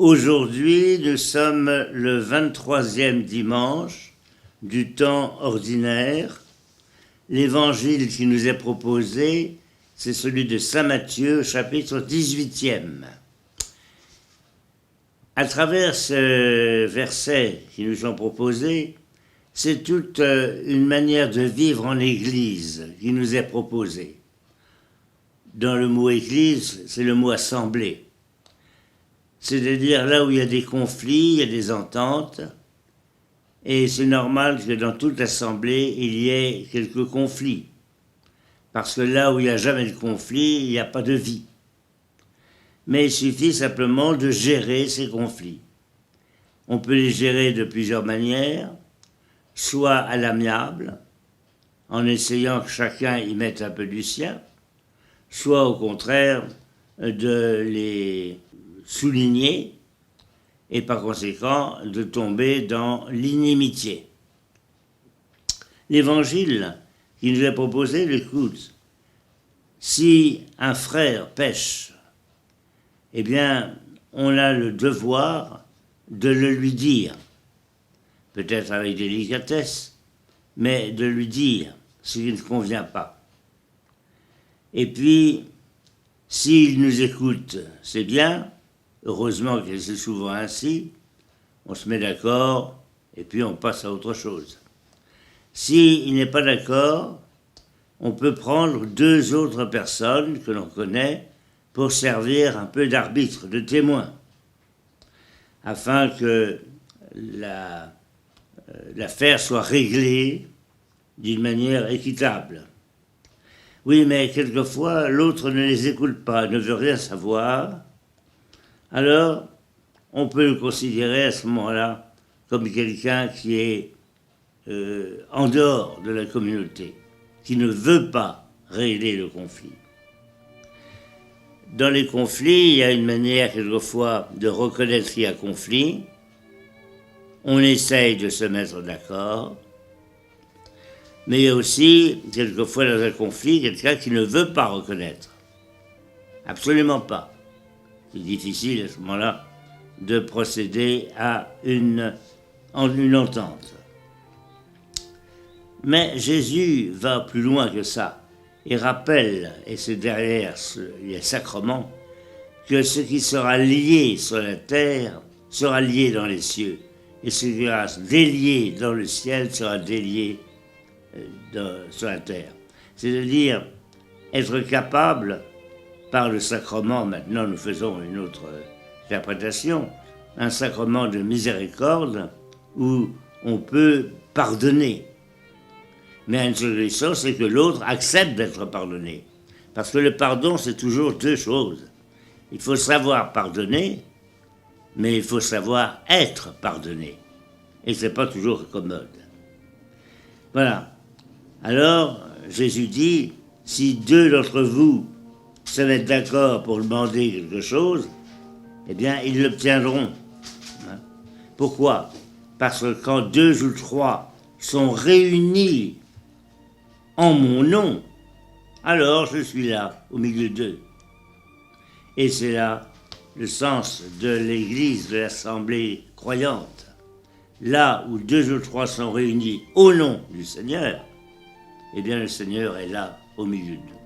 Aujourd'hui, nous sommes le 23e dimanche du temps ordinaire. L'évangile qui nous est proposé, c'est celui de Saint Matthieu, chapitre 18e. À travers ce verset qui nous sont proposés, c'est toute une manière de vivre en Église qui nous est proposée. Dans le mot Église, c'est le mot assemblée. C'est-à-dire là où il y a des conflits, il y a des ententes, et c'est normal que dans toute assemblée, il y ait quelques conflits. Parce que là où il n'y a jamais de conflit, il n'y a pas de vie. Mais il suffit simplement de gérer ces conflits. On peut les gérer de plusieurs manières, soit à l'amiable, en essayant que chacun y mette un peu du sien, soit au contraire de les souligner et par conséquent de tomber dans l'inimitié. L'évangile qui nous est proposé l'écoute. Si un frère pêche, eh bien, on a le devoir de le lui dire, peut-être avec délicatesse, mais de lui dire ce qui ne convient pas. Et puis, s'il nous écoute, c'est bien, heureusement que c'est souvent ainsi, on se met d'accord et puis on passe à autre chose. S'il n'est pas d'accord, on peut prendre deux autres personnes que l'on connaît pour servir un peu d'arbitre, de témoin, afin que l'affaire soit réglée d'une manière équitable. Oui, mais quelquefois, l'autre ne les écoute pas, ne veut rien savoir. Alors, on peut le considérer à ce moment-là comme quelqu'un qui est en dehors de la communauté, qui ne veut pas régler le conflit. Dans les conflits, il y a une manière quelquefois de reconnaître qu'il y a conflit. On essaye de se mettre d'accord. Mais il y a aussi, quelquefois dans un conflit, quelqu'un qui ne veut pas reconnaître. Absolument pas. C'est difficile à ce moment-là de procéder à une entente. Mais Jésus va plus loin que ça et rappelle, et c'est derrière les sacrements, que ce qui sera lié sur la terre sera lié dans les cieux, et ce qui sera délié dans le ciel sera délié sur la terre. C'est-à-dire être capable, par le sacrement, maintenant nous faisons une autre interprétation, un sacrement de miséricorde où on peut pardonner. Mais à une seule condition, c'est que l'autre accepte d'être pardonné. Parce que le pardon, c'est toujours deux choses. Il faut savoir pardonner, mais il faut savoir être pardonné. Et ce n'est pas toujours commode. Voilà. Alors, Jésus dit, si deux d'entre vous se mettent d'accord pour demander quelque chose, eh bien, ils l'obtiendront. Pourquoi ? Parce que quand deux ou trois sont réunis en mon nom, alors je suis là, au milieu d'eux. Et c'est là le sens de l'Église, de l'Assemblée croyante. Là où deux ou trois sont réunis au nom du Seigneur, eh bien le Seigneur est là, au milieu d'eux.